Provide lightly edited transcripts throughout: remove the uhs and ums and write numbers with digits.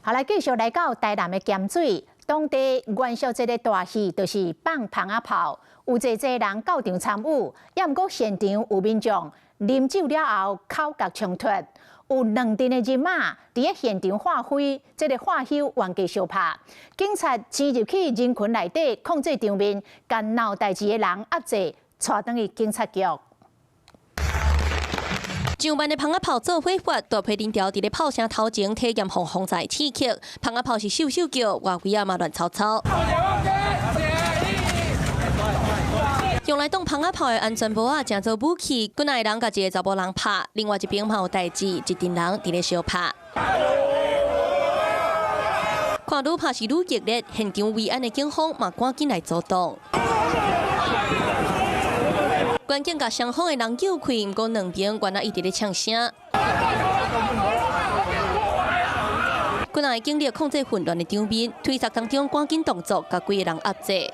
好，来继续来到台南的咸水，当地元宵节的大戏就是放蜂仔炮，有济人到场参与，也毋过现场有民众啉酒了后口角冲突，有2阵的人马伫咧现场发挥，这个化休原计相拍，警察潜入去人群内底控制场面，将闹代志的人压制，带转去警察局。 上班的蜂仔炮做伙发，大批人潮伫咧炮声头前体验风在刺激。蜂仔炮是咻咻叫，外围啊嘛乱吵吵。用来挡蜂仔炮的安全帽啊，正做武器。几内人甲一个查甫人拍，另外一边嘛有代志，一阵人伫咧相拍。看愈拍是愈激烈，现场维安的警方嘛赶紧来阻挡。 关键甲双方的人叫开，毋过两边原来一直咧呛声。军人警力控制混乱的场面，推塞当中赶紧动作，甲几个人压制。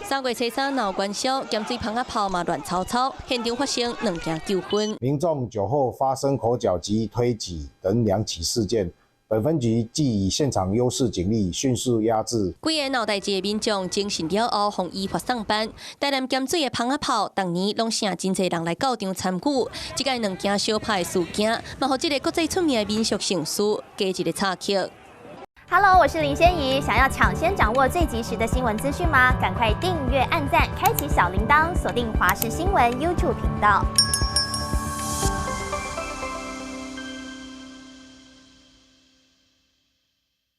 3月初3闹元宵，咸水蜂仔炮嘛乱吵吵，现场发生2件纠纷。民众酒后发生口角及推挤等2起事件。 本分局即以现场优势警力迅速压制。几个闹代志的民众精神了后，互依法上班。台南咸水的蜂仔炮，当年拢请真侪人来到场参与。即个2件相拍的事件，嘛，互这个国际出名的民俗盛事加一个插曲。Hello， 我是林仙怡。想要抢先掌握最及时的新闻资讯吗？赶快订阅、按赞、开启小铃铛，锁定华视新闻 YouTube 频道。